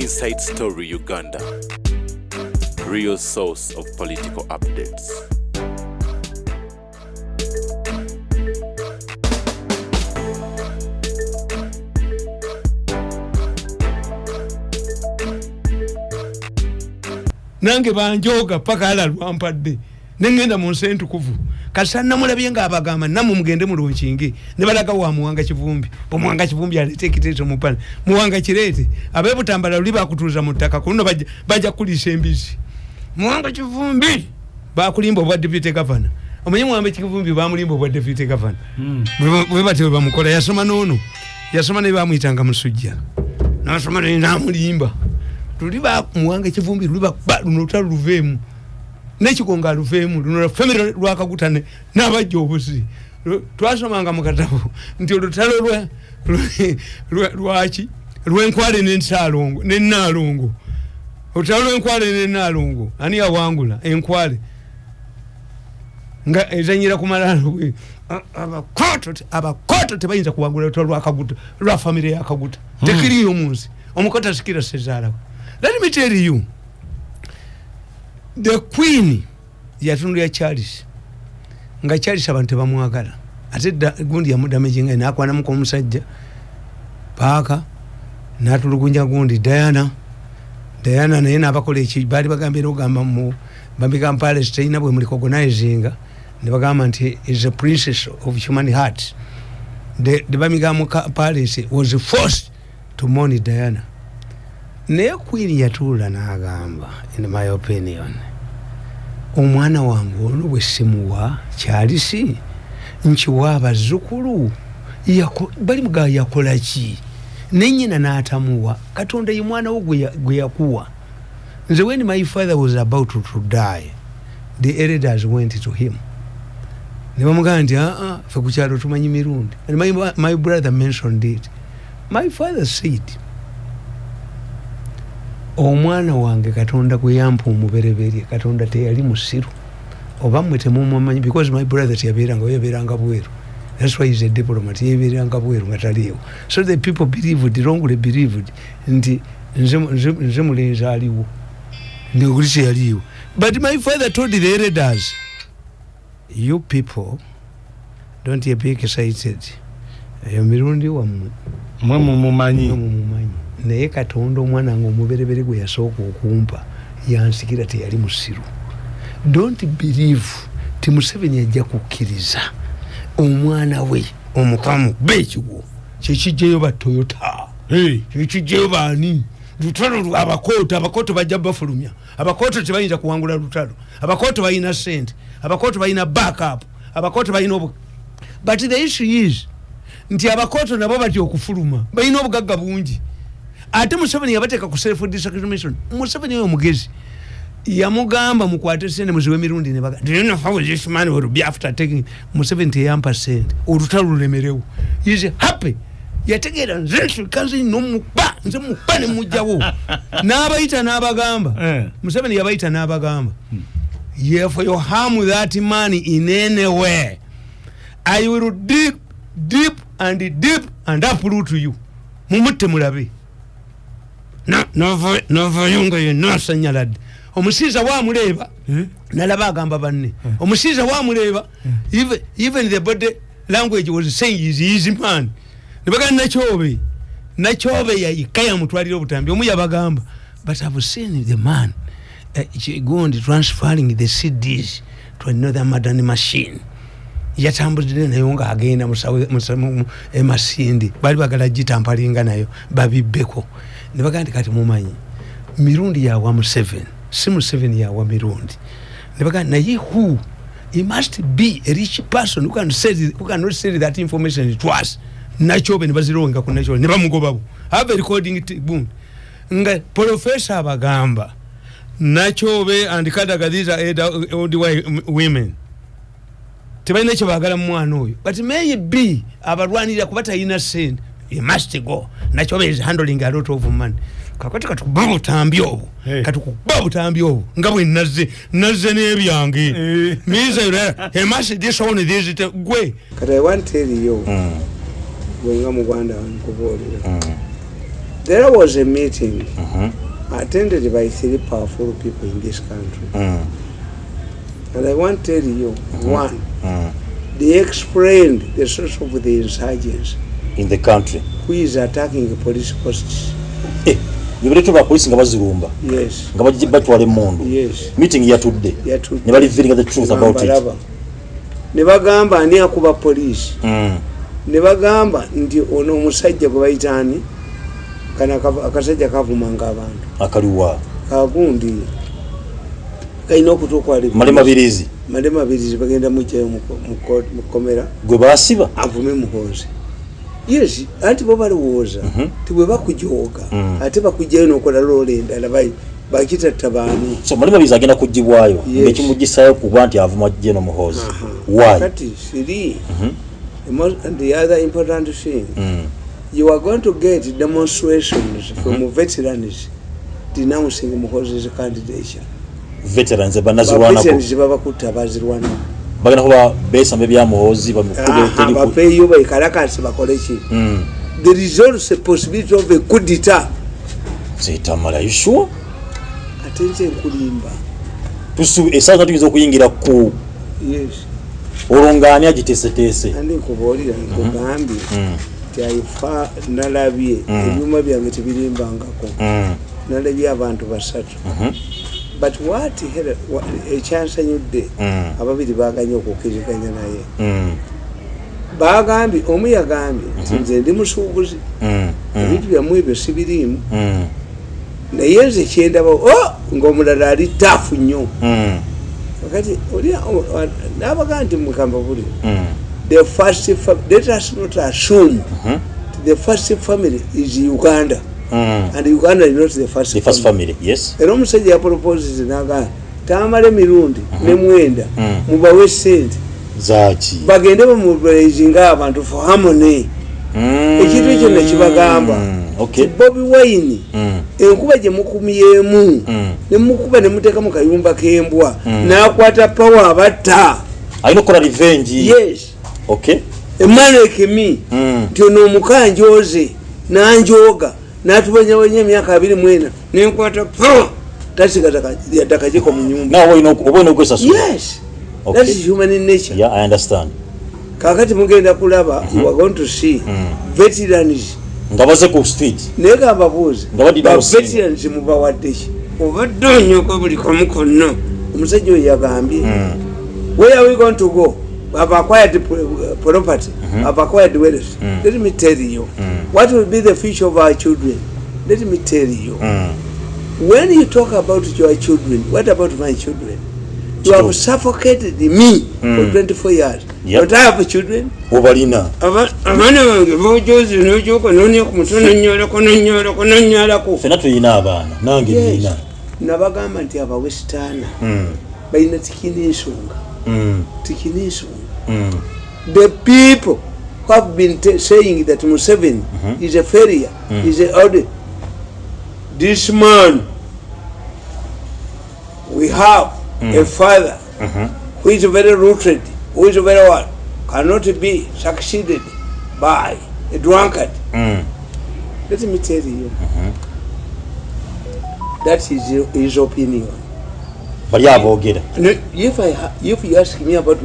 Inside Story Uganda, real source of political updates. Nange banjoga paka ala lwampadde nengenda mu nsentu kuvu kasana mulabye nga abagamba namwe mugende mu Lukingi ne balaga wa Muwanga Kivumbi bo Muwanga Kivumbi alete kiteto mu pana Muwanga kirete abebutambala liba kutuza mu ttaka kuno bajja kulisa embizi Muwanga Kivumbi bakulimba obwa deputy governor omenye Muwanga Kivumbi bamulimba obwa deputy governor bwe batyo bamukola yasoma nono yasoma ne bamuyitanga musujja nasoma ne namulimba tuliba Muwanga Kivumbi tuliba lunotalo luvemu nekigonga luvemu luno family lwakagutane n'abajja obusi twasomanga mu katabo nti olutalo lwaki lwenkwale n'ensalongo n'ennalongo olutalo lwenkwale n'ennalongo ani yawangula enkwale nga ezanyira ku malalo abakoto tebayinza kuwangula olutalo lwakaguta lwa family yakaguta tekiriyo munsi omukota sikira sezaala. Let me tell you, the queen yatundu ya Charles nga Charles abantu bamwagala ate gundi ya muda mejinga na akwana muko musajja paka natulugunja gundi Diana naye nabakola eki bali bagambira ogamba mu Birmingham Palace tayina bwe muri recognizing ne bagamba nti is a princess of human heart. The Birmingham Palace was forced to mourn Diana. Ne queen yatula n'agamba, in my opinion, omwana wangu ono bwe simuwa Charles nchiwa abazzukulu bali muga yakola ki nenyina n'atamuwa Katonda ye mwana wo gwe yakuwa. Nze when my father was about to die, the elders went to him ne bamugamba nti fe ku kyalo tumanyi Mirundi, and my brother mentioned it. My father said, omwana wange Katonda gwe yampa omubereberye Katonda teyali musiru oba mwe temumumanyi because my brother yabeeranga bweru. That's why he's a diplomat. Yabeeranga bweru nga taliyo. So the people believed, wrongly believed, nti nze mulenzi aliwo ndi kulisi yaliwo. But my father told the elders, you people don't be excited. Mirundi wamwe mwe mumumanyi naye Katonda omwana ngo omuberebere gwe yasooka okumpa yansikira teyali musiru. Don't believe ti Museveni ajja kukkiriza omwana we omukamu bekigo kyekijeyo ba Toyota kyekijeyo baani lutalo lwa abakoto bajja bafulumya abakoto tebayinza kuwangula lutalo abakoto bayina sente abakoto bayina backup abakoto bayina but the issue is nti abakoto nabo bati okufuluma bayina obugagga bungi. Ate Museveni yabateka ku self discrimination. Museveni yo mugezi yamugamba mukwate sene muziwe Mirundi ne baga. Do you know how this man will be after taking Museveni 10%? Olutalo lulemerewo. He is happy. Yategera nze kanzi no mupa nze mupane mujjawo. N'abayita n'abagamba. Museveni yabayita n'abagamba. Yeah, for you harm that man in any way, I will dig deep and uproot you. Mumutte mulabe. No for younger you no sanyalad. Omusiza wa muleba nalaba agamba banne. Omusiza wa muleba even the body language was saying is easy man. Nibaga nachobe ya ikaya mutwaliro butambi omu yabagamba. But I've seen the man going transferring the CDs to another modern machine. Yatambulira nayo nga agenda musamu emasindi bali bagala gitampalinga nayo babibbeko ne bagandi kati mumanyi Mirundi yawa Museveni si Museveni yawa Mirundi ne bagandi naye who he must be a rich person who can not say that information to us nachobe ne bazironga ku nacho ne bamugobabu have a recording boom nga professor abagamba nachobe and kadagadiza old women tebalina kye baagala mwana oyo but may be abalwanira kubata ina sente he must go nachobe is handling a lot of money kakati katukuba butambi obwo katukuba butambi obwo nga bwe nazze n'ebyange miza he must this one this gwe kati I want to tell you wenga mu Rwanda nkubolera There was a meeting attended by 3 powerful people in this country. And I want to tell you, one, they explained the source of the insurgents in the country who is attacking the police posts. Liberate ba police nga bazirumba. Yes. Nga batwale mundu. Yes. Meeting ya today. Ne bali feeling the truth about it. Ne bagamba ani akuba police. Ne bagamba nti ono omusajja gwe bayitani kana akasajja kavumanga abantu. Akaliwa. Kagundi. Kaina okutuuka ali. Malema birizi bagenda mujjayo mu komera. Gwe basiba. Avume muhoze. Yes, anti bo baliwoza tibwe bakujoga ate bakujjayo nokola lole endala bakita tabani. So malema biza agenda kujibwayo ekimugisayo kuba nti avuma jeno muhozi. Why? That is silly. The other important thing, you are going to get demonstrations from veterans denouncing Muhozi's candidature. Veterans banazirwana ko. Veterans babakuta bazirwana. Bagana kuba besa mbebya muhozi bamukube teli ku. Abapeyo baikarakasi bakole ki. There is also a possibility of a coup d'etat. Say Tamale, are you sure? Attention kulimba. Tusu esaza tukizo kuyingira ku. Yes. Olonganya gitese. Andi kubolira kugambi. Taifa nalabye ebyuma byange tibirimbangako. Nalabye abantu basatu. But what a chance nyudde ababiri baganye okukiriganya naye. Bagambi omu yagambye nze ndi musuubuzi. Ebintu byamwe ebyo sibirimu. Naye nze kyendaba ng'omulala ali taafu nnyo. Wakati nabaga nti mukamba buli. The first let us not assume the first family is Uganda. And Uganda is not the first family. Yes. Era omusajja ya proposes naga Tamale Mirundi ne Mwenda mubawe sente zaki bagende mu raising abantu for harmony. Ekintu ekyo nekibagamba. Okay. Bobby Wine enkuba gye mukumyemu ne mukuba ne muteeka mu kayumba k'embwa n'akwata power abatta. Ayino kola revenge. Yes. Okay. Emaneke mi nti ono omukanjoze n'anjoga n'atubanyawanya emyaka 24 n'enkwata power tasigaza yaddakajeko mu nyumba. Now obona okwesa so. Yes. Okay. That is human in nature. Yeah, I understand. Kakati mugenda kulaba you are going to see veterans ngabaze ku street nega ababuzi veterans mubawadde ki obadonyo ko buli komu konna omusajja oyo yagambye where are we going to go? Have acquired property, have acquired wealth. Let me tell you what will be the future of our children. Let me tell you when you talk about your children, what about my children? You have suffocated me for 24 years. But I have children. Obalina. Abana bange bojozi n'ojoka n'onya ku mutono nnyolako. Fena tuyina abaana. Nange nina. Nabagamba nti abawesitaana balina tikina ensonga. Tikina ensonga. The people who have been saying that Museveni is a failure, is a audit. This man, we have a father who is very rooted, who is very what cannot be succeeded by a drunkard. Let me tell you, that is his opinion. But yeah, if you ask me about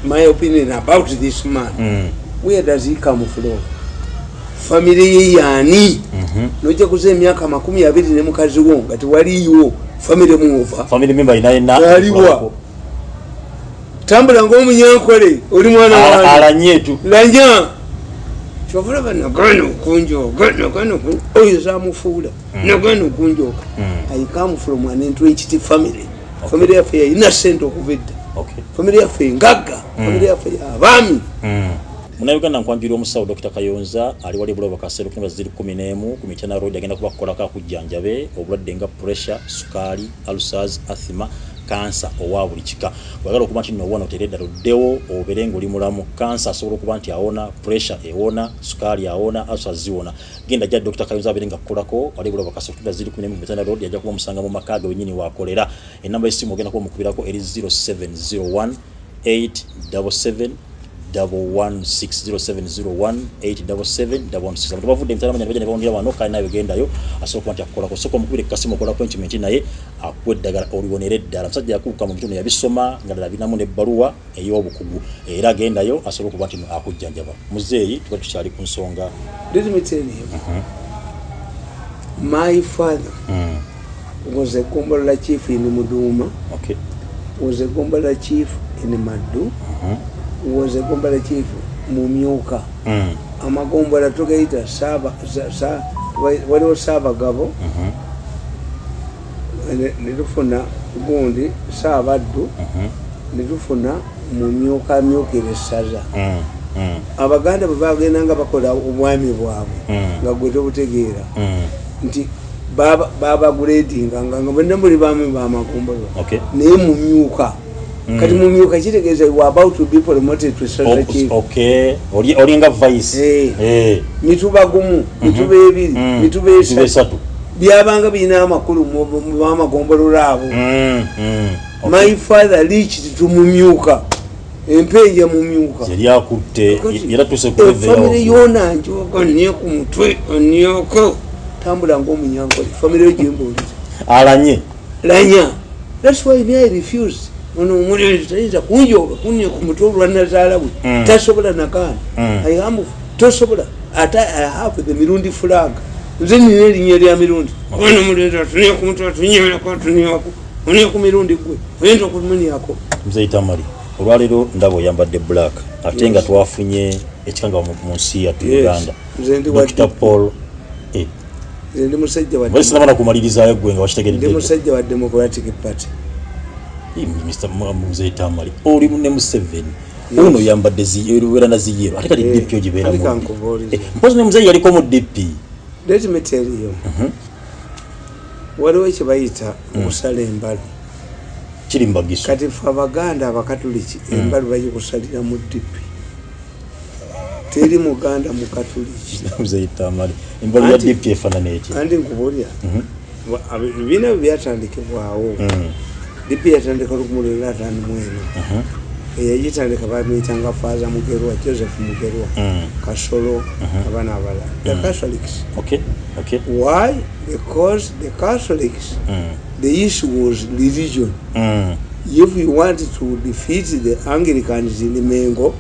my opinion about this man, where does he come from? Family yani noje kuze emyaka 20 ne mukazi wo ngati waliyo family muova family member ina waliwa tambula ng'omunyankole oli mwana wa alanyetu lanya chovola bana gano kunjo gano oyo zamufuula nagano kunjo I come from an entrenched family. Family yafe innocent okuvedda. Okay. Family yafe ngaga family yafe abami. Munayuganda nkwanjira omusawo Dr. Kayonza ali wali buloba kasero kimba ziri 11 ku Michana Road agenda kubakola ka kujjanjabe obulwadde nga pressure, sukali, ulcers, asthma, cancer owa buli kika. Wagala okuba nti nowona oteredda luddewo oberengo oli mulamu cancer asobola okuba nti awona, pressure ewona, sukali awona, ulcers ziwona. Genda jja Dr. Kayonza aberenga kukolako wali buloba kasero kimba ziri 11 Michana Road yajja kuba musanga mu makaga wenyini wakolera. Enamba y'essimu ogenda kuba mukubirako eri 0701 877 1160701877716 abantu bavudde emitala manya bajja ne bawondera wano kali nawe gendayo asobola nti akola ko soko mukubire kasimu okola appointment naye akweddagala oliwonere ddala musajja yakuuka mu bitundu yabisoma nga ddala binamu n'ebbaluwa ey'obukugu era agendayo asobola okuba nti akujjanjaba muzeeyi tuba tukyali ku nsonga. Let me tell you, my father was a Gombola chief in Muduma. Okay. Was a Gombola chief in Madu. Was a Gombola chief Mumioka. Amagombola tugaita Saba waliwo Saba Gabo. Nilufuna gundi Sabaddu. Nilufuna Mumioka myokere saza. Abaganda bwe bagendanga bakola obwami bwabwe nga gwe tobutegeera nti baba gradinga nga bonna muli bami bamagombolo naye mumyuka kati mumyuka kitegeeza we about to be promoted to social chief. Olinga vice mituba gumu mituba ebiri mituba esatu byabanga birina amakulu mu bamagombolo abo. My father reached to mumyuka empenje mumyuka yali akutte era tuse ku family yona njoka niye ku mutwe onyoko tambula ng'omunyango family yo jimbuliza lanya. That's why I refused. Ono muri tayita kunjoga kunye ku mutwe lwanazala bwe tasobola nakana I am tosobola ata I have the Mirundi flag nze nine linye lya Mirundi ono muri tuniye ku mutwe tunyera ko tuniye ku Mirundi gwe oyenda okumuni yako mzee Tamale. Olwalero ndabo yambadde black ate nga twafunye ekikanga mu nsi ya Uganda. Dr. Paul ndi musajja wa Mbese nabana kumaliriza yegwe nga wakitegedde. Ndi musajja wa Democratic Party. Mr. Mzee Tamale oli munne mu 7 uno yambadde ziruwera na ziyero ate kali DP ogibera mu mpozi ne mzee yaliko mu DP. Let me tell you waliwo ekibayita okusala embalu kirimbagiso kati fa Abaganda Abakatuliki embalu bagikusalira mu DP teri Muganda mu Katuliki. Mzee Tamale embalu ya DP efanana eki andi nkubulya bina byatandikibwawo DP yatandika lukumulira atani mwene eyagitandika bamuyitanga Faaza Mugerwa Joseph Mugerwa Kasolo abana abala the Catholics. Okay. Why? Because the Catholics the issue was religion. If you want to defeat the Anglicans in the Mengo,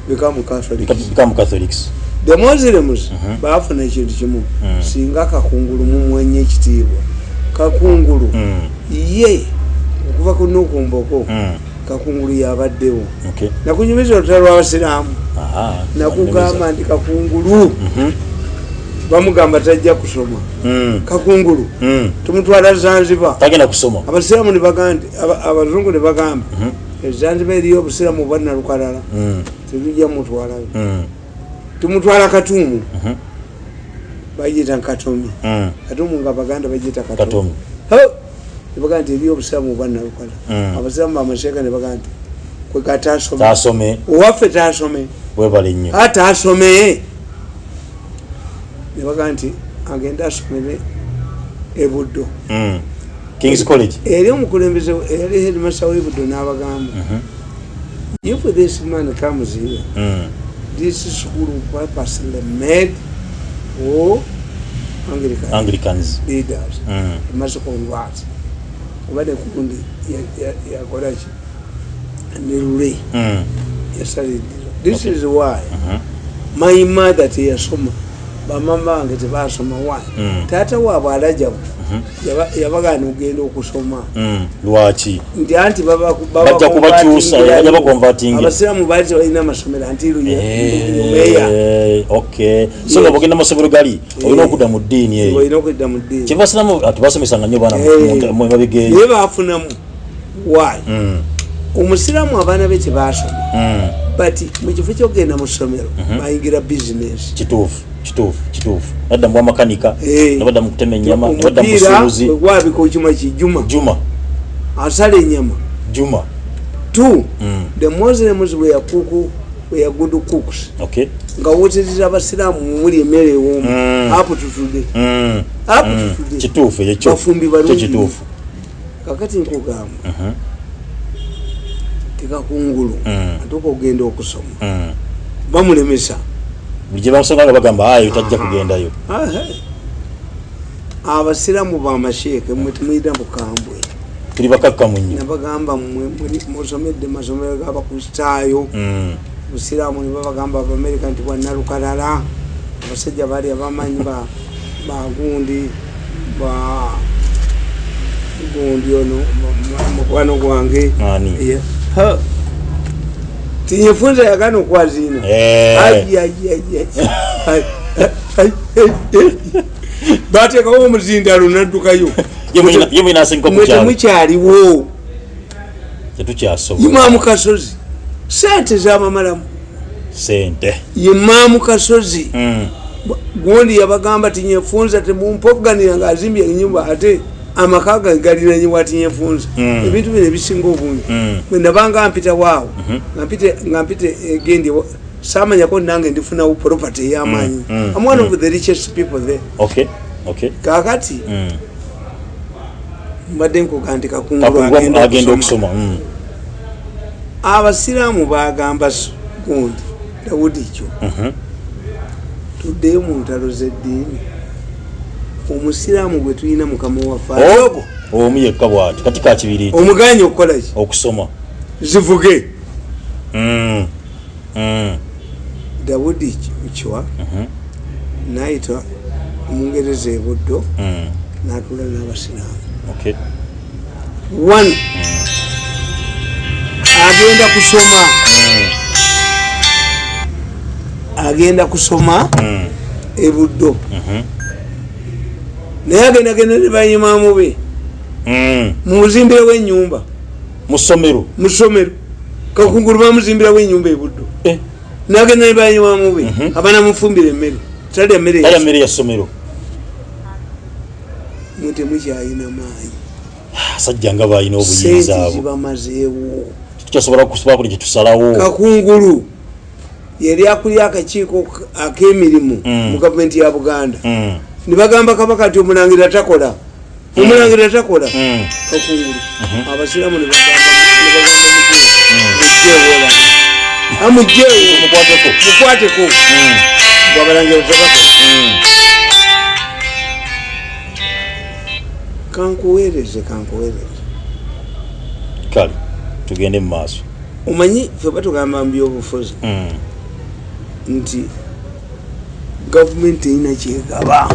become Catholics. The Muslims bafuna ekintu kimu singa kakungulu mumwenye ekitiibwa kakungulu ye okuva ku Nukumboko kakungulu yabaddewo nakunyumiza olutalo lw'Abasiraamu nakugamba nti kakungulu bamugamba tajja kusoma kakungulu tumutwala Zanzibar tagenda kusoma Abasiraamu ne bagamba abazungu ne bagamba Zanzibar eriyo obusiraamu bwanna lukalala tujja mutwalayo tumutwala Katumu bagiyita Katomi Katumu nga Baganda bagiyita Katomi ne bagamba nti eriyo obusiraamu bwanna lukalala Abasiraamu bamasheeka ne bagamba nti kwe katasome owaffe tasome webale nnyo atasome ne bagamba nti agenda asomere Ebuddo King's College eri omukulembeze eri headmaster w'Ebuddo n'abagamba if this man comes here this school will purposely made for Anglicans leaders must convert obade kundi yakola ki nirule yasalidde. This is why my mother teyasoma bamama wange tebasoma why taata waabwe Alajabu yabagana okugenda okusoma lwaki nti anti bajja kubakyusa yajja bakonverting Abasiraamu baali balina amasomero anti lumeya so nga bogenda amasomero gali olina okudda mu ddiini olina okudda mu ddiini kyebasiramu atubasomesanga nnyo baana mu mabigeeyo naye baafunamu why omusiraamu abaana be tebasoma but mu kifo kyokugenda mu ssomero bayingira business. Kituufu nadda mu makanika nabadda mu kutema ennyama nabadda mu busuubuzi gwabika okima Juma asala ennyama Juma. The Muslims were good cooks. Nga wotereza Abasiraamu muli emmere ewoomu up to today. Kituufu ekyo bafumbi balungi kakati nkugamba tikakungulu atuka ogenda okusoma bamulemesa buje bamusonga bagamba ayo tajja kugendayo abasiramu bamasheeke mwe tumuyita mukambwe tuli bakakka munyo nabagamba musomedde masomero g'abakristaayo busiramu ne babagamba abamerika nti bwannalukalala abasajja bali abamanyi bagundi gundi ono mukwano gwange tinyefunza yagana okwazina bateekawo omuzindalo naddukayo temukyaliwo yimaamu kasozi sente zamamalamu yimaamu kasozi gundi yabagamba tinyefunza temumpoganira ngaazimbye enyumba ate amaka gange galiranyiwa tinyefunza ebintu bino ebisinga obungi bwenabanga mpita waawo nga mpite egendi samanyako nange ndifunawo property ey'amaanyi I'm one of the richest people there kakati mbadde nkoga nti kakungulu agenda okusoma abasiraamu bagamba gundi Dawudi kyo tuddeyo mu ntalo z'eddiini omusiraamu gwe tulina mukama waffe omu yekka bw'ati kati kakibiri omuganya okukola ki okusoma zivuge Dawudi kiwa n'ayita omungereza e Buddo n'atuula n'abasiraamu one agenda kusoma e Buddo naye agendagenda ne banyimaamu be mumuzimbirawo ennyumba mu ssomero kakungulu bamuzimbirawo ennyumba e Buddo nagenda ne banyimaamu be abanamufumbira emmere talya mmere ya ssomero mutemukyayina maanyi asajja nga balina obuyinza abo bamazeewo tukyasobola kusobola kuli kyetusalawo kakungulu yali akulya akakiiko ak'emirimu mu gavumenti ya Buganda ne bagamba kabaka nti omulangira takola kakungulu abasiraamu ne bagamba amugjeewo mukwateko bwabalangira tabakola kankuweereze kale tugende mu maaso omanyi ffe batugamba mu byobufuzi nti gavumenti erina kyegaba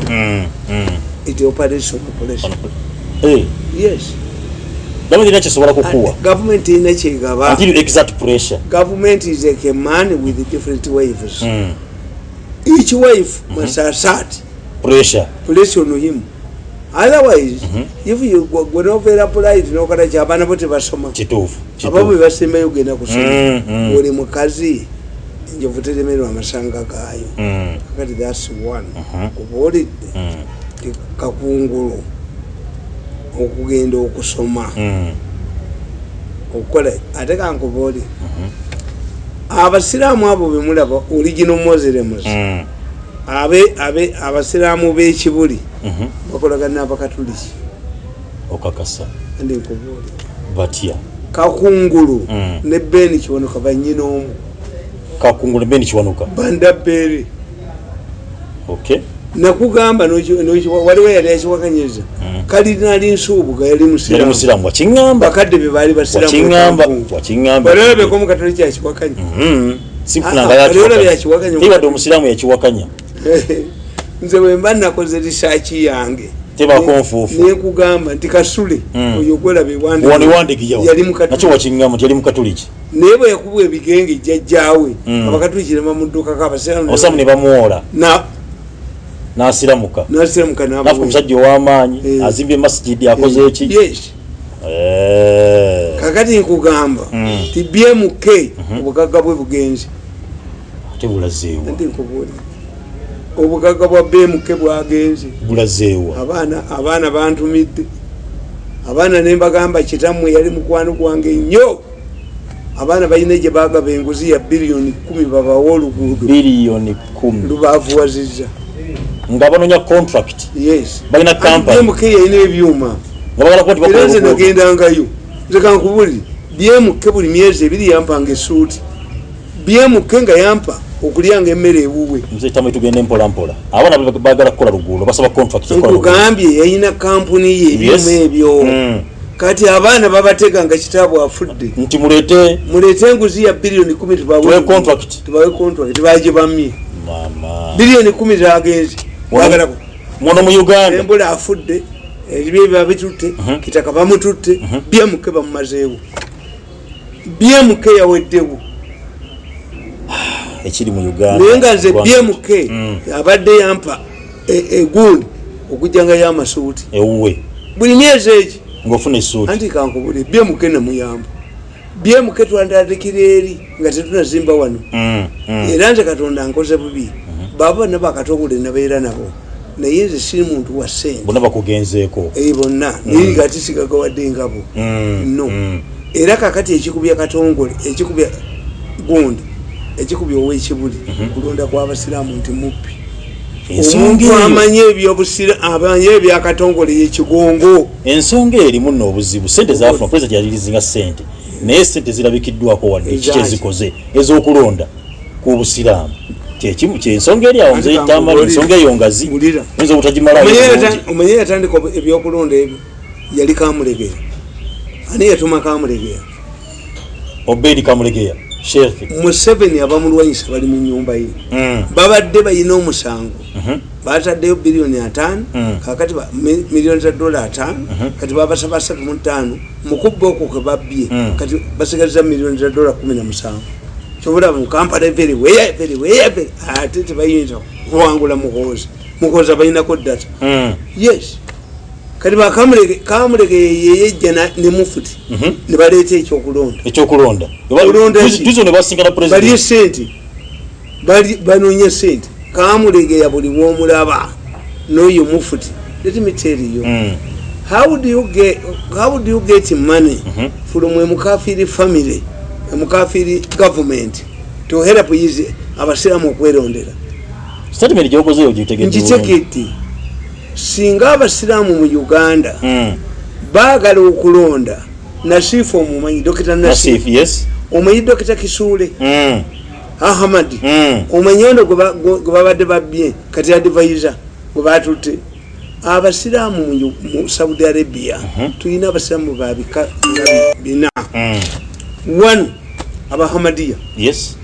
it operates on population yes gavumenti erina kyesobola kukuwa gavumenti erina kyegaba until exact pressure government is like a man with different wives each wife must assert pressure on him. Otherwise, if you go over polite, no kata chabana bote basoma. Chitufu. Ababu basema yugenda kusoma. Oli mukazi njovutele mero amasanga kayo. Kakati that's one. Kuboli kakungulu okugenda okusoma. Okola ate kankuboli. Abasiraamu abo bemulaba original Muslims. Abasiraamu b'ekibuli bakolagana n'abakatuliki okakasa ndi nkubuli batya kakungulu ne Beni Kiwanuka banyina omu kakungulu Beni Kiwanuka banda bere okay nakugamba waliwo yali yakiwakanyiriza kalidinali nsuubuga yali musiraamu wakingamba bakadde be baali basiraamu wakingamba balabeko mu katoliki yakiwakanya simfunanga yakiwakanya ibadde omusiraamu yakiwakanya nze bwemba nakoze research yange teba konfufu nekugamba nti Kasule oyo gwalabe yali mukatoliki naye bwe yakubwa ebigenge jjajjaawe abakatoliki ne bamudduka kabasiraamu osamu ne bamuwola nasiramuka nafu omusajja ow'amaanyi azimbye masjidi akoze eki kakati nkugamba ti BMK obugagga bwe bugenzi tebulazeewa obugagga bwa BMK bwagenzi bulazeewa abaana bantumidde abaana ne mbagamba kitammwe yali mukwano gwange nnyo abaana balina gye baagaba enguzi ya biliyoni 10 babawa oluguudo biliyoni 10 lubaavuwazizza nga banonya contract yes balina company BMK yalina ebyuma nga bagala kuba era nze nagendangayo nze kankubulire BMK buli myezi ebiri yampanga essuuti. BMK nga yampa okulyanga emmere ewuwe. Nze tamwe tugende mpola mpola. Abana bagala kukola luguulo basaba contract ekola. Nkugambye yayina kampuni ye ebimu ebyo. Kati abaana babatega nga kitabu afudde. Nti mulete enguzi ya bilioni 10 tubawe contract. Tubawe contract baje bamye. Mama. Bilioni 10 zagenze. Wagala ko. Mono mu Uganda. Embula afudde. Ebyo babitutte. Kitaka bamututte. BMK bamumazeewo. BMK yaweddewo. Ekiri mu Uganda. Nenga nze BMK abadde yampa egundi okujjanga y'amasuuti. Ewuwe. Buli myezi eki. Ngofune suuti. Anti kankubule BMK na muyamba. BMK twandadikira eri nga tetunazimba wano. Era nze Katonda nkoze bubi. Baba ne bakatogule nabeera nabo. Naye nze si muntu wa ssente. Bonna bakugenzeeko. Bonna. Naye kati sigagawadde ngabo. No. Era kakati ekikubya Katongole, ekikubya gundi, ekikubya ow'ekibuli, kulonda kw'abasiraamu nti muppi. Ensonga amanye ebyobusira abanye ebyakatongole y'ekigongo. Ensonga erimu nno obuzibu. Ssente zaafuna president yalirizinga ssente. Naye ssente zirabikiddwako wadde ekiki ezikoze ez'okulonda ku busiraamu. Kyekimu kyensonga eri awo nze Tamale ensonga eyo ngazi. Nze obutagimalayo. Omanye yatandika ebyokulonda ebyo yali Kamulegeya. Ani yatuma Kamulegeya? Obedi Kamulegeya. Museveni abamulwanyisa bali mu nyumba ye. Babadde bayina omusango. Bataddeyo bilioni 5 kakati milioni za dola 5 kati babasaba 3.5 mukubbo okwo ke babbye kati basigaza milioni za dola 17. Kyobula mu Kampala very ate tebayinza kuwangula mukoza bayina ko data. Yes. Kati Kamulege yeyejja ne mufuti ne baleeta ekyokulonda. Tuzo ne basingana president. Bali sente. Banonye sente. Kamulege ya buli womulaba n'oyo mufuti. Let me tell you. How do you get money from a Mukafiri family, a Mukafiri government to help you abasiramu okwerondera? Statement gyokoze ogitegedde. Singa abasiramu mu Uganda baagala okulonda Nasifu omumanyi Dr. Nasif, yes. Omanyi Dr. Kisule Ahmadi omanyondo gwe babadde babbye kati advisor gwe batutte abasiramu mu Saudi Arabia tulina abasiramu babika bina one Abahamadiya, yes.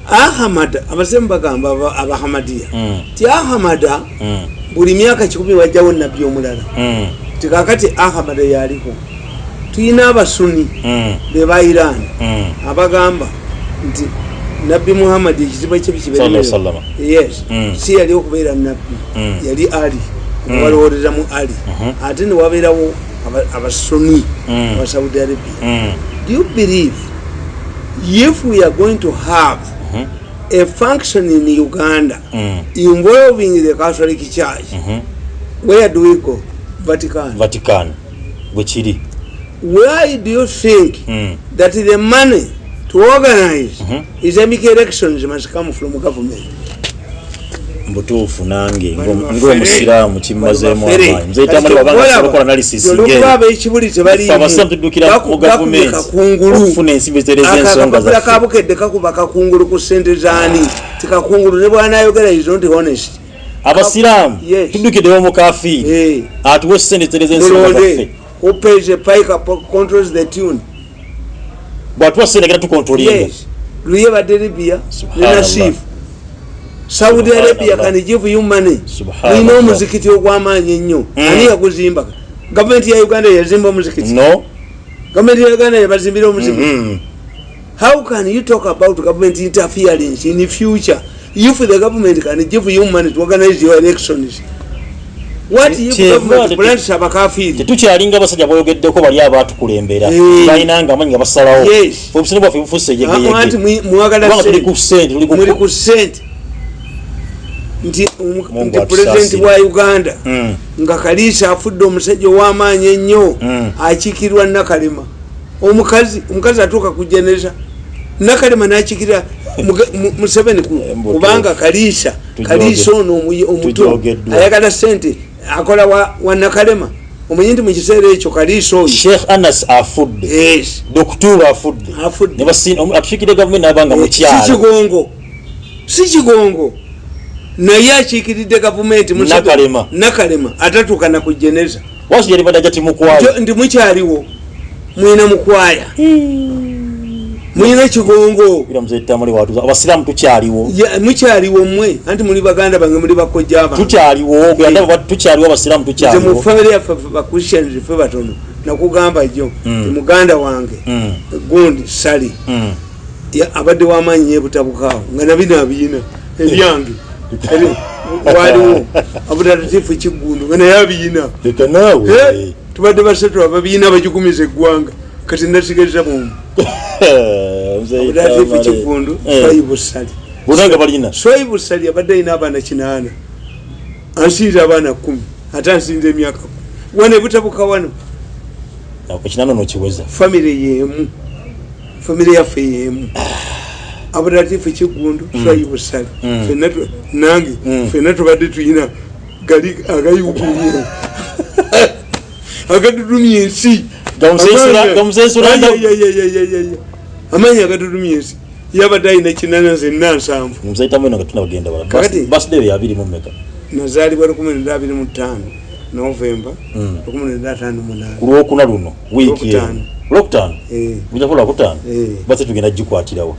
Ahmad abasiramu bagamba Abahamadiya ti Ahmada buli myaka 10 wajjawo nabbi omulala tikakati Ahmad yaliko tuyina abasuni be ba Iran abagamba nti Nabbi Muhammad ekizibu kye bikibere yes si yali okubeera nabbi yali Ali walowoleza mu Ali ate ne wabeerawo abasuni wa Saudi Arabia. Do you believe if we are going to have a function in Uganda involving the Catholic Church, where do we go? Vatican. Whichiri. Why do you think that the money to organize Islamic elections must come from government? Mbutuufu nange ng'omusiraamu kimmazeemu amaanyi nze Tamale wabanga sokola analysis ng'eyo ekibuli tebali abasiramu tuddukira mu gavumenti okufuna ensimbi zitereza ensonga zaffe kabukedde kakuba kakungulu ku ssente zaani tikakungulu ne bw'anaayogera is not honest. Abasiraamu tuddukiddewo mu kafiiri atuwe ssente zitereza ensonga zaffe. Who pays the pike controls the tune. Bw'atuwa ssente genda tukontrolinga luye badde Libya ne Nasif. Saudi Arabia can give you money. We know muzikiti ogw'amaanyi ennyo. Ani yaguzimba? Gavumenti ya Uganda yazimba muzikiti? No. Gavumenti ya Uganda yabazimbira omuzikiti? How can you talk about government interference in the future if the government can give you money to organize your elections? What if government plans abakafiri? Tetukyalinga abasajja boyogeddeko bali abatukulembera. Balinanga amanyi nga basalawo. Obusini bwaffe bufuuse yegeyege. Anti mwagala tuli ku ssente. Nti president wa Uganda nga Kalisa afudde omusajja ow'amaanyi ennyo akikirwa Nakalema. Omukazi atuuka kujeneza Nakalema n'akikira Museveni kubanga Kalisa ono omuto ayagala ssente akola wa Nakalema omanyi nti mu kiseera ekyo kaliiso oyo Sheikh Anas afudde yes Dr. afudde ne basina atushikire government nabanga mu kyalo si kigongo naye akiikiridde gavumenti nakalema atatuuka na kujeneza wasu yali badaja timukwaya ndi mukyaliwo mwina mukwaya mwina kigongo ira mzee Tamale watu abasiramu tukyaliwo mukyaliwo mmwe anti muli baganda bange muli bakojja aba tukyaliwo ganda tukyaliwo abasiramu tukyaliwo mu family ya ba Christians fe batono nakugamba jjo muganda wange gundi sali ya abadde wamanyi ebutabukawo nga nabina abiyina ebyange waliwo abutatifu kigundu nga naye abiyina leka nawe tubadde basatu ababiyina bakikumiza eggwanga kati nasigaliza bomu abutatifu kigundu swaibu sali bunanga balina swaibu sali abadde ayina abaana 8 ansinze abaana 10 ate ansinze emyaka wane ebutabuka wano ekinano nokiweza family yaffe yemu abutatifu kigundu swaibu sali nange fena tubadde tuyina gali agayugulye agadudumya ensi amanyi agadudumya ensi yabadde ayina 8 nazaalibwa 25 November 1958 kulwokuna luno wiiki Lockdown bujafula kutano basi tugenda jikwatirawo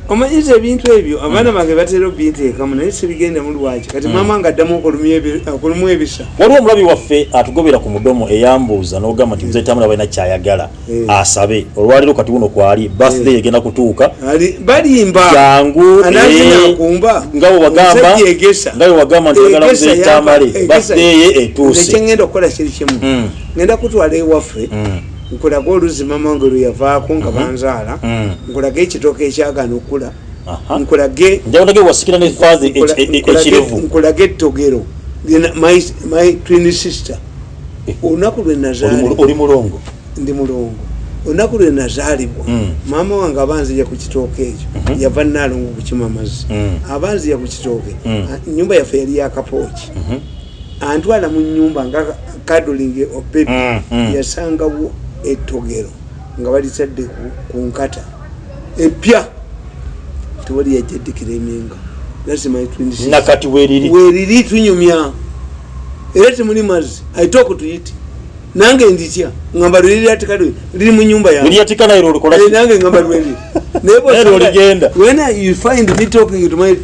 omanyize ebintu ebyo abaana bange batera obinteekamu naye sibigenda mu lwaki kati mama ngaddamu okulumu ebisa waliwo omulabi waffe atugobera ku mudomo eyambuuza n'ogamba nti mzee Tamale balina kyayagala asabe olwaliro kati wuno kwali birthday egenda kutuuka balimba jangu anakumba ngawo wagamba nti oyagala mzee Tamale birthday ye etuuse nekyengenda okukola kiri kimu ngenda kutwala ewaffe nkulaga oluzi mama ngero yavaako nga banzaala nkulaga ekitooke ekyagana okula nkulage wasikira ne father ekirevu nkulaga ettogero my twin sister olunaku lwe nazaalibwa oli mulongo ndi mulongo olunaku lwe nazaalibwa maama wange abanzija ku kitooke ekyo yava Naalongo kukima amazzi abanzija ku kitooke ennyumba yaffe yali yakapooki antwala mu nnyumba nga kadoling opepi yasangawo ettogero nga balitadde ku nkata epya tewali yajjaddikira eminga nakati weriri tunyumya era temuli mazzi aitooko tuyiti nange nditya ngamba lweriri atikado liri mu nyumba nange ngamba lweriri when you find me talking to my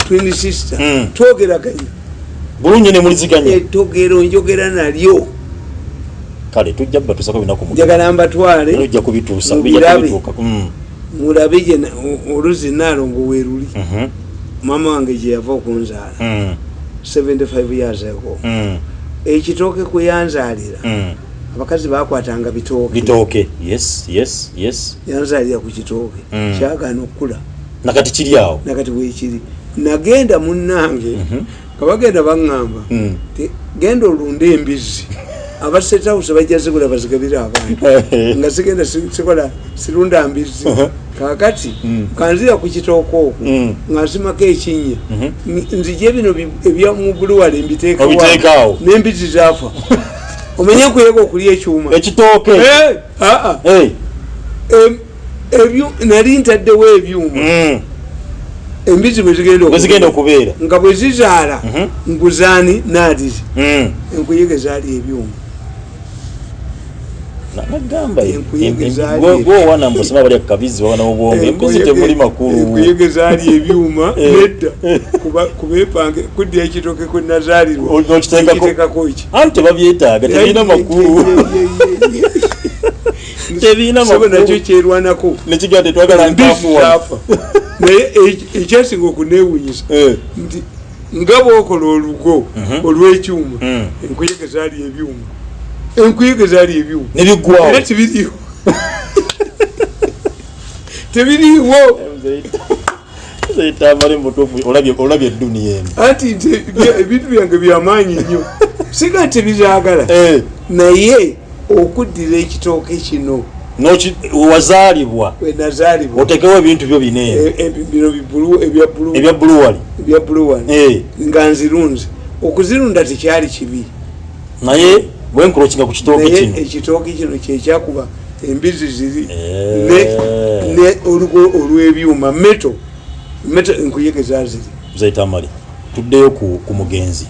twin sister twogeraganya bulungi ne muliziganya ettogero njogera nalyo kale tujja batusako binako njagala mbatwale tujja kubituusa mulabe je oluzi Naalongo weruli mama wange je yava okunzaala 75 years ago ekitooke kuyanzaalira abakazi bakwatanga bitooke yes yanzaalira ku kitooke kyagana okula nakati kiri awo nakati bwekiri nagenda munnange kabagenda baŋŋamba genda olunde embizi abasetawusa bajja zigula bazigabira abantu nga zigenda sikola sirunda mbizi kakati kanzira ku kitooke okwo nga nsimako ekinnya nzije bino ebya mu buluwale mbiteekawo n'embizi zaafa omenya kuyega okulya ekyuma ekitooke nali ntaddewo ebyuma embizi bwezigenda okubeera nga bwezizaala nguzaani naadizi enkuyege zaali ebyuma wana mbusima bali akabizi wana obwonge embizi temuli makulu enkuyege zaali ebyuma nedda kubepange kudya ekitooke kwe nazaalirwa okiteekako ante babyetaaga tebirina makulu tebirina makulu nakyo kyerwanako nekigande twagala nkafuwa naye ekyasinga okuneewunyisa nti nga bwokola olugo olw'ekyuma enkuyege zaali ebyuma nebiggwawo era tebiriiwo Tamale mutuufu olabye edduniya eno anti nti ebintu byange byamaanyi nnyo siga tebizaagala naye okuddira ekitooke kino wazaalibwa wenazaalibwa otekewo ebintu byo bino ebya buluwali nga nzirunze okuzirunda tekyali kibi naye Bwenkroachinga ku kitooke kino. Ekitooke kino kyekyakuba embizi ziri ne olugo olw'ebyuma meto enkuyegeza ziri. Mzee Tamale tuddeyo ku mugenzi.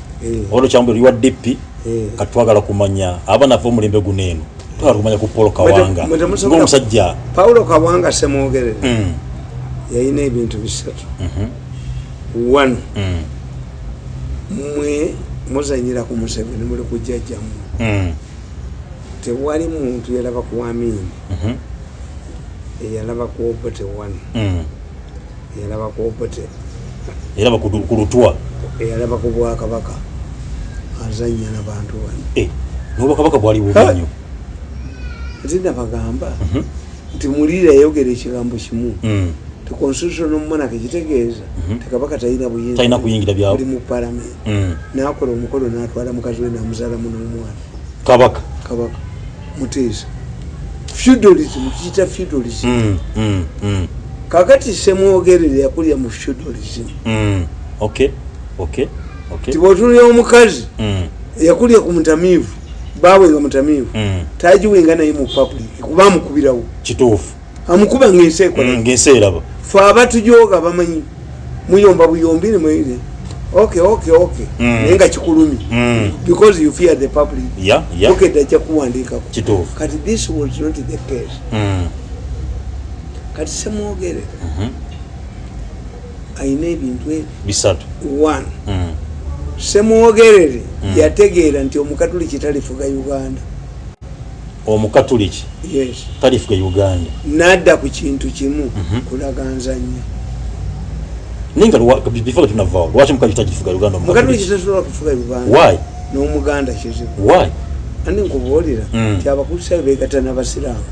Olwo kyambo liwa DP katwagala kumanya abana fo mulembe guneeno. Twagala kumanya ku Paulo Kawanga. Ng'omusajja Paulo Kawanga Ssemwogerere. Yayina ebintu bisatu. One. Mwe muzanyira ku Museveni muli kujjajjamu. Tewali muntu yalaba ku Amini. Yalaba ku Obote one. Yalaba ku Obote. Yalaba ku Lutwa. Yalaba ku Bwakabaka. Azanya n'abantu bano. N'Obwakabaka bwali bubanyo. Ntina bagamba nti mulira yayogera ekigambo kimu. The constitutional monarchy kitegeeza tekabaka talina buyinza. Talina kuyingira byawo. Buli mu parliament. N'akola omukolo n'atwala mukazi we n'amuzaala muno omwana. Kabaka. Muteesa. Feudalism kiyita feudalism. Kakati Ssemwogerere yakulira mu feudalism. Okay. Tibotulya omukazi yakulira ku mutamiivu baawe nga mutamiivu tagiwenga naye mu public kuba amukubirawo kituufu amukuba ng'ensi eraba fe abatujooga bamanyi muyomba buyombi ne mwire okay naye nga kikulumi because you fear the public okedda ajja kuwandiikako kituufu kati this was not the case kati Ssemwogerere ayina ebintu bisatu. One. Ssemwogerere yategeera nti omukatuliki talifuga Uganda. Omukatuliki? Yes. Talifuga Uganda. Nadda ku kintu kimu kulaganzanya. Ninga before tunavao lwaki mukatuliki tagifuga Uganda omukatuliki tasobola kufuga Uganda. Why? N'Omuganda kizibu. Why? Ani nkubuulira nti abakulisaayo beegatta n'Abasiraamu.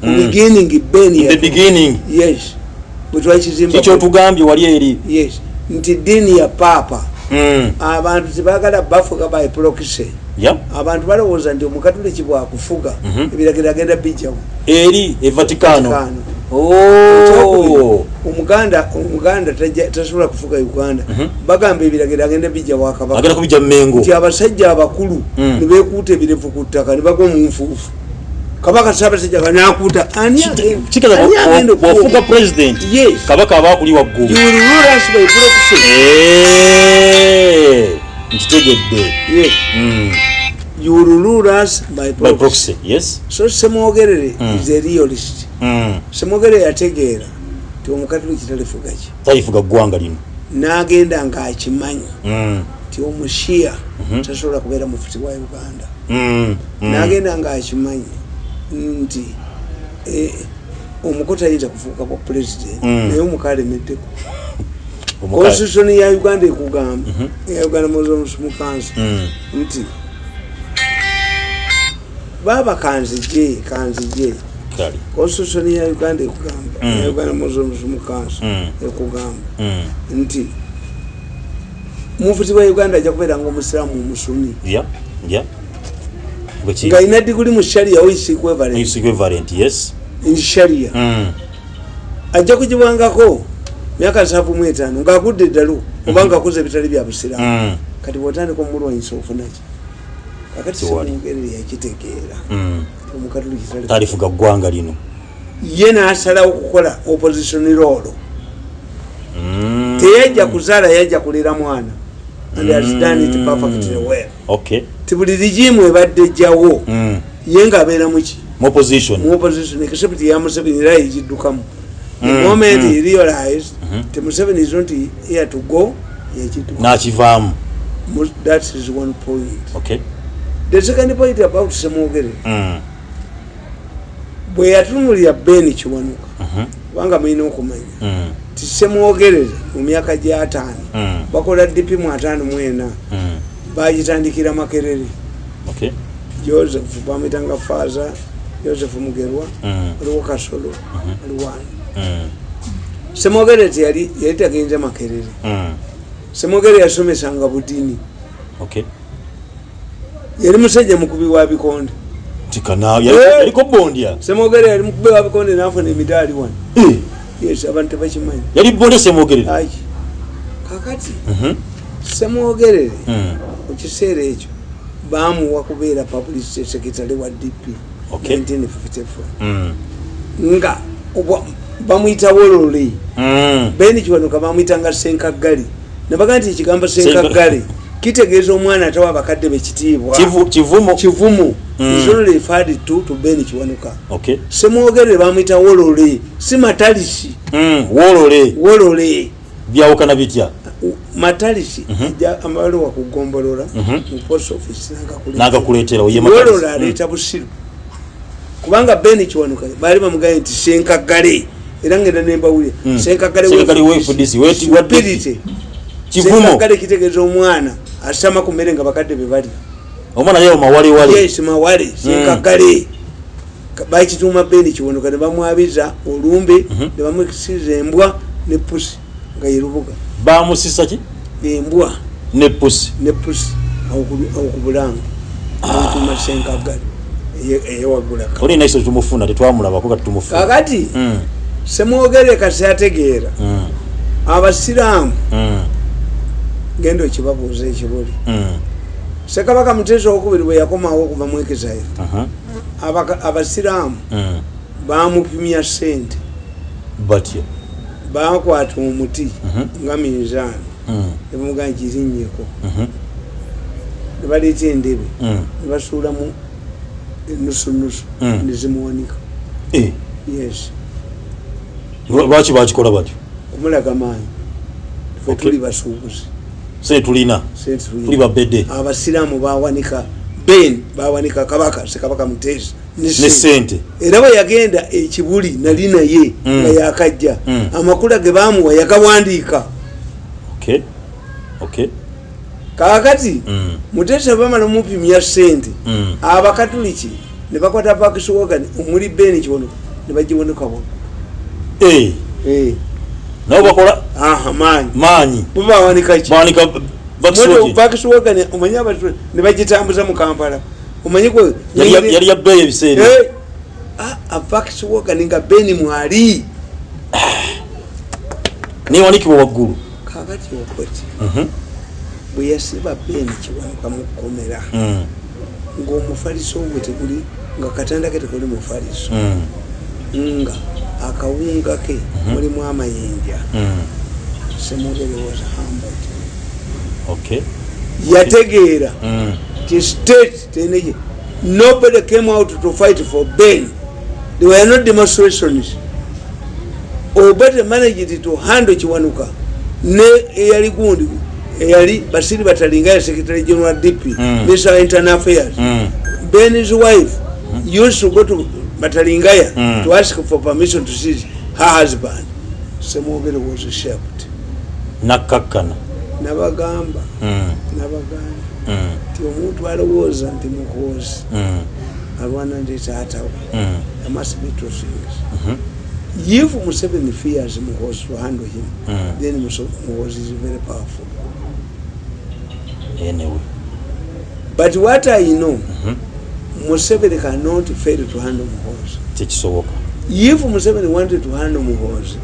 Beginning in the beginning. Yes. Bwetwakizimba kikyo tugambye wali eri. Yes. Nti dini ya Papa. Abantu tebagala bafuga by proxy. Abantu balowooza nti omukatuliki bwakufuga ebiragiro agenda bijjawo eri Vaticano. Omuganda tasobola kufuga Uganda. Bagamba ebiragiro agenda bijja Bwakabaka. Agenda kubijja Mengo. Nti abasajja abakulu ne beekuuta ebirevu ku ttaka ne bagwa mu nfuufu. Kabaka Ssaabasajja banakuuta ani agenda wafuga president. Yes. Kabaka abakuli waggulu. You will rule us by proxy. Nkitegedde. Yes. You will rule us by proxy. Yes. So Ssemwogerere is a realist. Ssemwogerere yategeera nti omukatuliki talifuga ki. Talifuga ggwanga lino. N'agenda ng'akimanyi nti omushiya tasobola kubeera mufuzi wa Uganda. N'agenda ng'akimanyi nti omukota yita kufuuka kwa president naye omukalemeddeko. Constitution ya Uganda ekugamba ya Uganda Muslims Council nti baba kanzije kali Constitution ya Uganda ekugamba ya Uganda Muslims Council ekugamba nti mufuzi wa Uganda ajja kubeera ng'omusiraamu omusuni. Nga ina diguli mu sharia o is equivalent. Yes. In sharia. Ajja kugibwangako myaka 75 ng'agudde ddalo obanga akoze ebitali bya busiraamu. Kati bw'otandika omulwanyisa ofuna ki. Kakati Ssemwogerere yakitegeera. Omukatuliki talifuga ggwanga lino. Ye n'asalawo okukola opposition role. Teyajja kuzaala yajja kulera mwana. And has done it perfectly well. Okay. Tibuli regime ebadde jjawo. Ye ng'abeera muki? Mu opposition except ya Museveni era yigiddukamu. The moment he realized the Museveni is not here to go, yagiddukamu. N'akivaamu. That is one point. Okay. The second point about Ssemwogerere. Bwe yatunulira Ben Kiwanuka. Wanga mulina okumanya. Ti Ssemwogerere mu myaka gya 5 bakola DP mu 54 bagitandikira Makerere. Okay. Joseph bamitanga Faza, Joseph Mugerwa, aliwo Kasolo, aliwani. Ssemwogerere yali tagenze Makerere. Ssemwogerere yasomesanga budini. Okay. Yali musajja mukubi wa bikonde. Tikana yaliko bondya. Ssemwogerere yali mukubi wa bikonde n'afuna emidaali wano. Yes, abantu bakimanyi. Yali bonde Ssemwogerere. Ai. Kakati. Ssemwogerere. Mu kiseera ekyo bamuwa kubeera publicity secretary wa DP. Okay. 1954. Nga bamuyita Wolole. Beni Kiwanuka bamuyita nga Senkaggali. Nabaga nti ekigambo Senkaggali kitegeeza omwana atawa abakadde bekitiibwa. Kivumu. Is only referred to Beni Kiwanuka. Okay. Ssemwogerere bamuyita Wolole, si Matalishi. Wolole. Byawukana bitya? Matalishi amabaluwa kugombolola mu post office nagakuleetera oye Matalishi. Wolole aleeta busiru. Kubanga Beni Kiwanuka bali bamugaye nti Senkaggali era ngenda nembawulira Senkaggali wefudisi Senkaggali kitegeeza omwana asama ku mmere nga bakadde be bali omwana yeyo mawale. Yes, mawale Senkaggali bakituuma Beni Kiwanuka ne bamwabiza olumbe ne bamukisiza embwa ne pusi nga yerubuga bamusisa ki embwa ne pusi awo ku Bulanga bakituuma Senkaggali eyewagula oli naiso tumufuna tetwamulabako kati tumufuna kakati Ssemwogerere kasi ategeera abasiraamu genda okibabuuza ekibuli Ssekabaka Muteesa II bwe yakomawo okuva mu Exile abasiraamu bamupimya ssente batya bakwata omuti nga minzaani ne bamugaa nkirinyeko ne baleeta endebe ne basuulamu enusunusu ne zimuwanika. Yes. Lwaki bakikola batyo? Omulaga maanyi ffe tuli basuubuzi tulina tuli babedde. Abasiraamu bawanika bawanika kabaka Ssekabaka Muteesa ne ssente era bwe yagenda ekibuli nali naye nga yakajja amakula ge baamuwa yagawandiika. Kakati Muteesa bamala mupimya ssente abakatuliki ne bakwata pakiswogani omuli Beni Kiwanuka ne bagiwanuka bo nabo bakola maanyi bawanika ki bawanika pakiswogani omanyi abatu ne bagitambuza mu Kampala omanyi kwe yali yabbeeyo ebiseera pakiswogani nga Beni mwali newanikibwa waggulu. Kakati okweti bwe yasiba Beni Kiwanuka mu kkomera ng'omufaliso gwe teguli nga katanda ke tekuli mufaliso nga akawunga ke mulimu amayinja. Ssemwogerere was humbled. Yategeera the state teneje nobody came out to fight for Ben. They were not demonstrations. Obete managed to handle Kiwanuka ne eyali gundi eyali Basiri Batalinga Secretary General DP Minister of Internal Affairs. Ben's wife used to go to Batalingaya to ask for permission to see her husband. Ssemwogerere was shaped. Nakakkana Nabagamba ti omuntu alowooza nti muhoozi alwana ndi taatawe. There must be two things. If Museveni fears Muhoozi to handle him, then Muhoozi is very powerful. Anyway. But what I know, Museveni cannot fail to handle Muhoozi. Tekisoboka. If Museveni wanted to handle Muhoozi,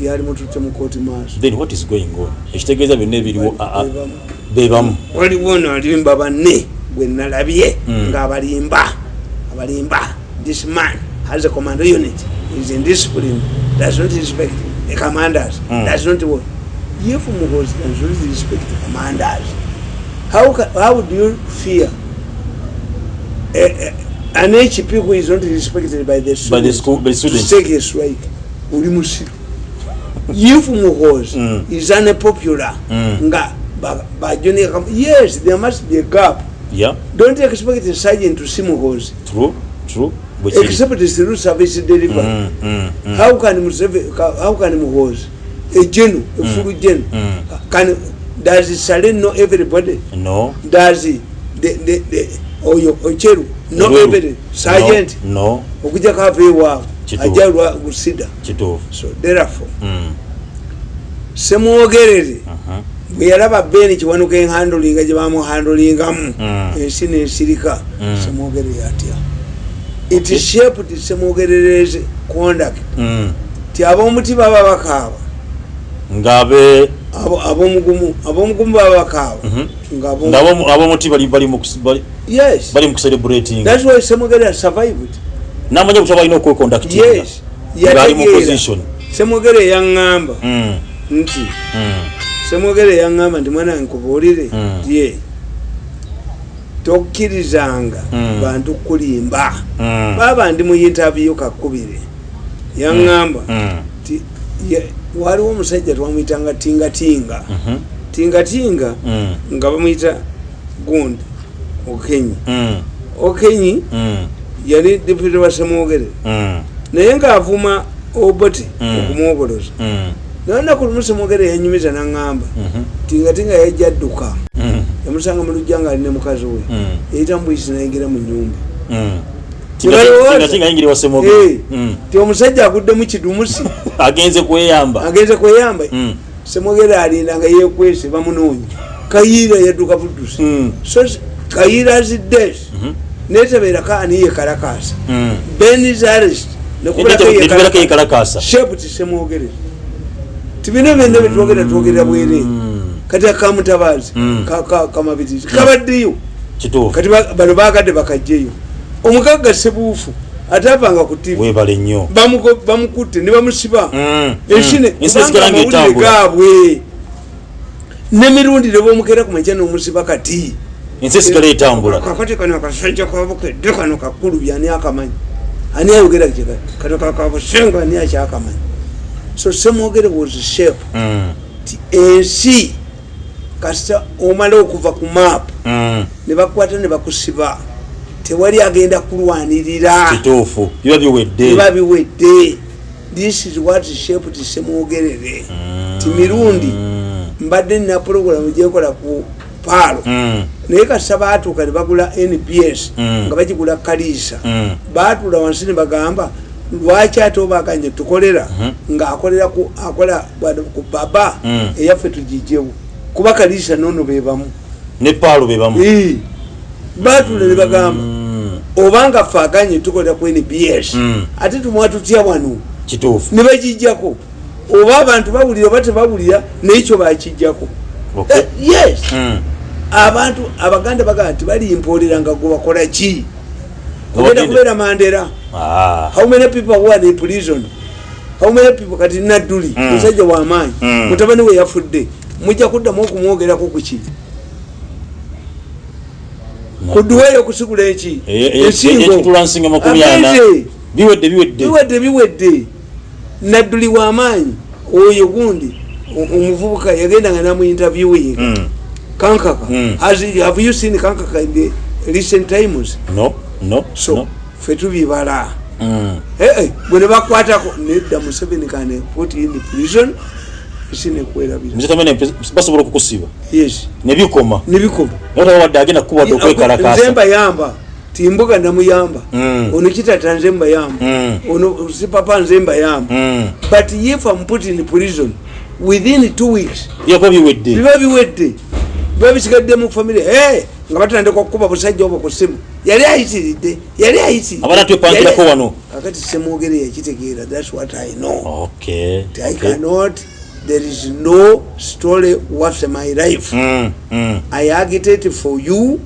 yali mututte mu kooti maaso. Then what is going on? Ekitegeeza byonna ebiriwo bebamu. Waliwo n'alimba banne gwe nalabye ng'abalimba. This man has a commando unit. He's indisciplined. Does not respect the commanders. Does not work. If Muhoozi does not respect the commanders, how do you fear an HP who is not respected by the students? By the students. Take a strike. If Muhoozi is unpopular, yes, there must be a gap. Yeah. Don't expect a sergeant to see Muhoozi. True. Except it's through service delivery. How can Muhoozi, a general, a full general, does the sergeant know everybody? No. Does the Ocheru know everybody? Sergeant? No. Okuja kava ewaabwe ajalwa gusida. So therefore, Ssemwogerere bwe yalaba Beni Kiwanuka enhandolinga gye bamuhandolingamu ensi n'ensirika, Ssemwogerere yatya. It shaped Ssemwogerere's conduct. Ti ab'omuti baba bakaaba ng'abe ab'omugumu baba bakaaba ngabo muti bali mu yes bali mu celebrating. That's why Ssemwogerere survived. Namanya kutaba ino ko conduct. Yes bali mu position. Ssemwogerere yangamba nti Ssemwogerere yangamba ndi mwana nkubuulire ye tokkirizanga bantu kulimba baba ndi mu interview kakubire yangamba ti waliwo omusajja twamuyitanga tingatinga nga bamuyita gundi okenyi yali deputy wa Ssemwogerere naye ngaavuma Obote okumwogoloza nalunaku lumu Ssemwogerere yanyumiza naŋŋamba tingatinga yajja adduka yamusanga mu lujja nga ali ne mukazi we yayita mubuyisi nayingira mu nyumba ti omusajja agudde mu kidumusi agenze kweyamba Ssemwogerere alinda nga yekwese bamunoonya Kayiira yadduka buddusi so Kayiira azidde netebeera kaani yekalakasa Ben's arrest nekubulako yekalakasa shepu ti Ssemwogerere tibino byonna byetwogerera bwere kati akamutabazi kamabitizi kabaddeyo kati bano bagadde bakajjeyo omugagga Ssebuufu atavanga ku TV webale nnyo bamukutte ne bamusiba ensine amawulire gaabwe ne Mirundi ne bomukeera ku makya n'omusiba kati ensi sigala etambula kakati kano akasajja kabukedde kano kakulu byani akamanyi ani ayogera kano kakabusenga ani akyakamanyi so Ssemwogerere was chef ensi kasita omala okuva ku map ne bakwata ne bakusiba tewali agenda kulwanirira kituufu biba biwedde. This is what shaped Ssemwogerere. Ti Mirundi mbadde na program gyekola ku paalo naye kasita baatuuka ne bagula NPS nga bagigula Kalisa baatula wansi ne bagamba lwaki ate obaganye tukolera nga akola ku baba eyaffe tugijjewo kuba Kalisa nono bebamu ne paalo bebamu baatula ne bagamba obanga ffe aganye tukolera ku NPS ate tumwa tutya wano kituufu ne bagijjako oba abantu bawulira oba tebawulira n'ekyo bakijjako. Yes abantu Abaganda bagamba nti balimpoolera nga gwe bakola ki ogenda kubeera Mandela. How many people were in prison? How many people kati Nadduli musajja w'amaanyi mutabani we yafudde mujja kuddamu okumwogerako ku ki kudduweeyo okusigula eki ensingo biwedde Nadduli w'amaanyi oyo gundi omuvubuka yagendanga namu interviewing Kankaka. Have you seen Kankaka in the recent times? No. So fetubibala bwe bakwatako nedda Museveni kane put in the prison isine kwerabira mzitamene basobola okukusiba yes nebikoma nota wadde agenda kuba okwekalakasa Nzemba yamba timbuga namuyamba ono kitata Nzemba yamba ono si papa Nzemba yamba but if I'm put in prison within 2 weeks biba biwedde babisigadde mu family nga batandika okuba busajja obwo ku ssimu yali ayitiridde abana twepangirako wano akati Ssemwogerere yakitegeera. That's what I know. Okay. I cannot, there is no story worth my life. I agitate for you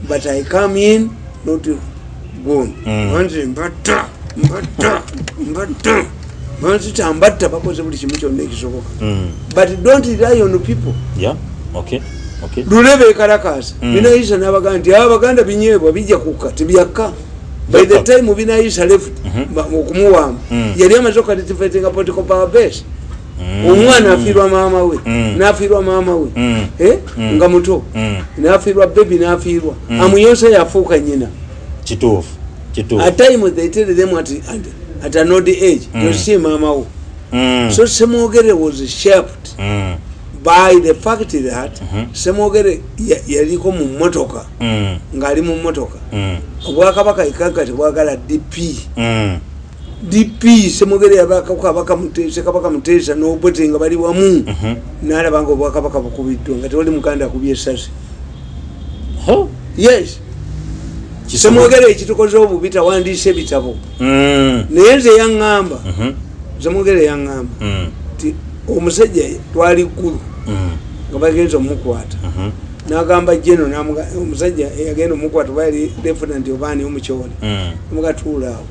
but I come in not to go mbatta tambatta bakoze buli kimu kyonna ekisoboka but don't rely on people. Okay. Lulebe ekalakasa binayisa n'abaganda nti Abaganda binyeebwa bijja kukka tebyakka. By the time binayisa left okumuwamba yali amaze okukatifatinga political power base. Omwana afiirwa maama we n'afiirwa maama we nga muto n'afiirwa baby n'afiirwa amuyonsa yafuuka nyina kituufu. At times they tell them at an old age you see maama wo. So Ssemwogerere was shaped by the fact that Ssemwogerere yaliko mu mmotoka ng'ali mu mmotoka obwakabaka ikaka tebwagala DP Ssemwogerere yabakabaka muteesa n'Obote nga bali wamu n'alaba nga obwakabaka bukubiddwa nga tewali mukanda akubye essasi. Yes Ssemwogerere ekitukoze obubi tawandiise ebitabo naye nze yaŋŋamba Ssemwogerere yaŋŋamba nti omusajja twali ggulu nga bagenza omukwata n'agamba jeno omusajja yagenda omukwata bali lieutenant obaani omukyole namugatuula awo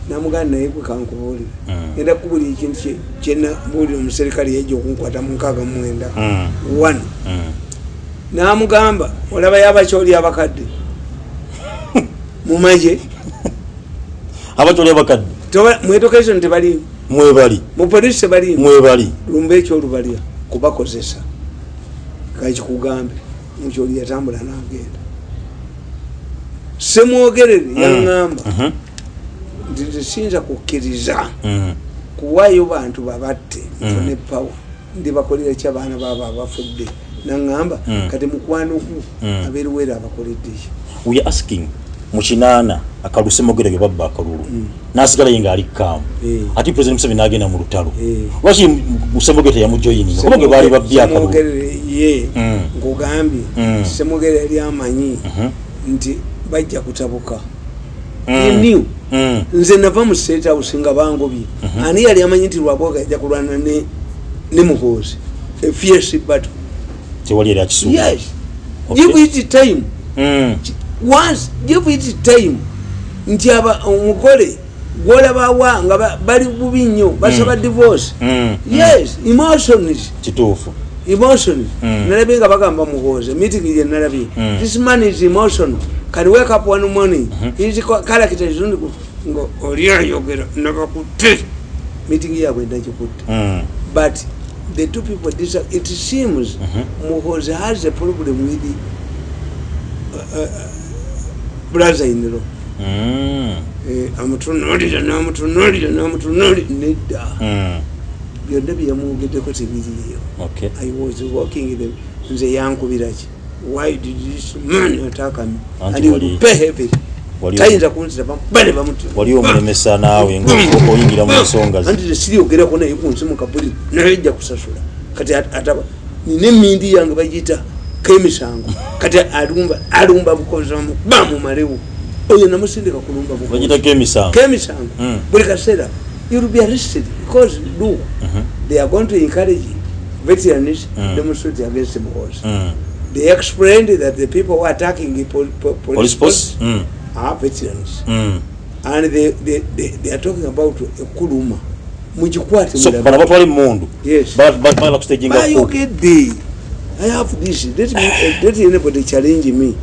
namuganda naye gwe kankubuulire ngenda kubuulira ekintu kyenabuulira omuserikale yajja okunkwata mu 69 namugamba olaba yabakyoli abakadde mumaje abakyoli abakadde mwetokezo tebalimu mwebali mu polisi tebalimu mwebali lumba ekyolubalya kubakozesa kakikugambe mukyoli yatambula nagenda Ssemwogerere yaŋŋamba nti tesinza kukkiriza kuwaayo bantu babatte nfune pawa ndibakolera ki abaana baabo abafudde naŋŋamba kati mukwano gu abeeruwera abakoleddeki we are asking mukinana akalu Ssemwogerere babba akalulu nasigala yenga ali kamu ati president Museveni agenda mu lutalo lwaki Ssemwogerere yamujoyininga kubanga bali babbi akalulu ye ngugambye Ssemwogerere yali amanyi nti bajja kutabuka new nze nava mu state house nga bangobye ani yali amanyi nti Lwaboga ajja kulwana ne Muhoozi a fierce battle tewali yali akisuuba yes give it time once give it time nti omugole gwolabawa nga bali bubi nnyo basaba divorce yes emotions kituufu emotions nalabye nga bagamba Muhoozi meeting ye nalabye this man is emotional can wake up one morning his character is ngo oliyayogera nakakutte meeting yabwe ndagikutte but the two people it seems Muhoozi has a problem with the brother-in-law amutunuulira nedda byonna byeyamwogeddeko tebiriyo I was walking them nze yankubiraki why did this man attack me and he will pay heavily tayinza kunzira bale bamuti wali omulemesa naawe ng'oyingira mu nsonga ze anti siryogerako naye ku nsi mu kabuli naye ejja kusasula kati ataba nina emmindi yange bagiyita kemisango kati alumba bukozamu bamumalewo oyo namusindika kulumba bagiyita kemisango buli kaseera you will be arrested because look they are going to encourage veterans demonstrate against Muhoozi. They explained that the people who are attacking the police posts are veterans and they are talking about Kuluma mujikwate so bana batwali mundu yes bala kustaging up you get the I have this let anybody challenge me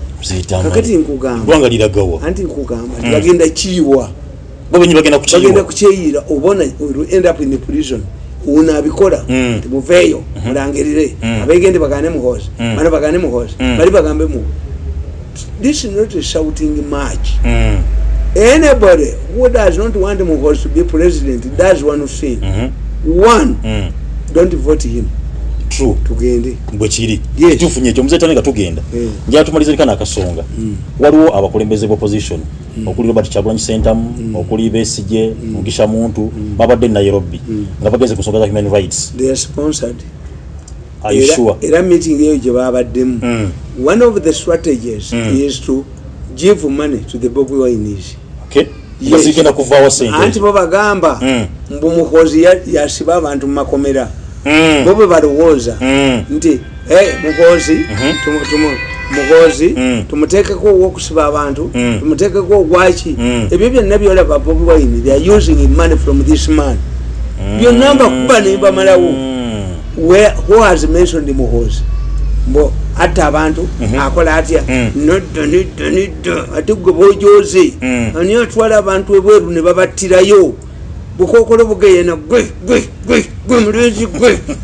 kakati nkugamba gwanga liragawa anti nkugamba bagenda chiwa babenyi bagenda kuchiyira obona will end up in the prison unabikola muveyo mulangerire abegende bagane Muhoozi bana bagane Muhoozi bali bagambe mu this is not a shouting match anybody who does not want Muhoozi to be president does one thing one don't vote him true tugende mbwekiri tufunye ekyo muzetane nga tugenda njya tumalize kana akasonga waliwo abakulembeze opposition okuli Robert Kyagulanyi Ssentamu okuli Besigye Mugisha Muntu babadde Nairobi nga bageze kusonga za human rights they are sponsored are you sure era meeting eyo gye babaddemu one of the strategies is to give money to the Bobi Wine's okay yazigenda kuvaawo sente anti bo bagamba mbu Muhoozi yasiba abantu mu makomera bobe balowooza nti Muhoozi tumuteekeko owokusiba abantu tumuteekeko ogwaki ebyo byonna byolaba Bobi Wine they are using money from this man byonna mbakuba ne bamalawo who has mentioned Muhoozi mbo atta abantu akola atya nodda ate gwe bojooze ani atwala abantu ebweru ne babattirayo bukokolo bugeyena gwe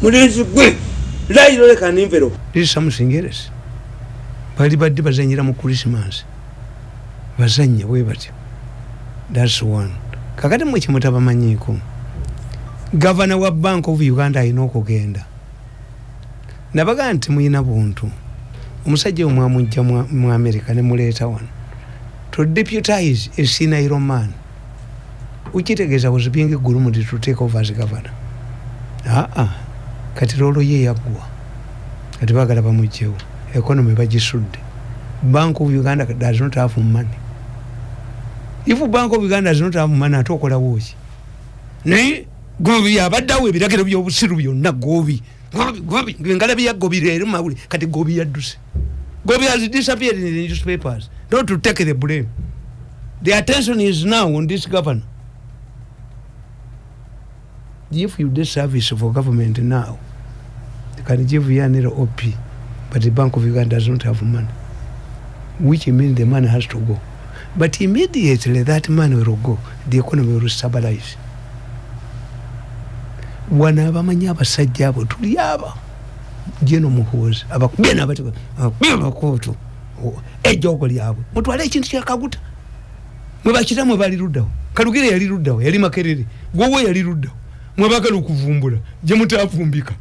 mulenzi gwe layiro leka nimvero lisa musingeresi bali badde bazanyira mu Christmas bazanya bwe batyo that's one kakati mwe kimutabamanyiiko gavana wa Bank of Uganda alina okugenda nabaga nti muyina buntu omusajja omwamujja mu America ne muleeta wano to deputize a senior man ukitegeeza was being gulumudi to take over as governor kati lolo ye yagwa kati bagala bamujjewo economy bagisudde Bank of Uganda does not have money if Bank of Uganda does not have money atokola woki naye gobi abaddawo ebiragiro by'obusiru byonna gobi gobi ngalabi ya gobi eri mawuli kati gobi yadduse. Gobi has disappeared in the newspapers. Not to take the blame. The attention is now on this governor. If you do service for government now, they can give you an OP, but the Bank of Uganda does not have money, which means the money has to go. But immediately that money will go, the economy will stabilize. Wana abamanya abasajja abo tuli aba jeno muhozi abakubena abatu bema koto ejoko lyabwe mutwale ekintu kya kaguta mwe bakira mwe bali ruddawo kalugire yali ruddawo yali makerere gwowe yali ruddawo mwe bakala okuvumbula je mutavumbika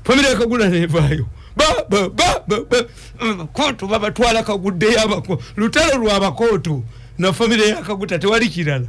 family yakagula nevayo ba koto baba twala kagudde yabako lutalo lwa bakoto na family yakaguta tewali kirala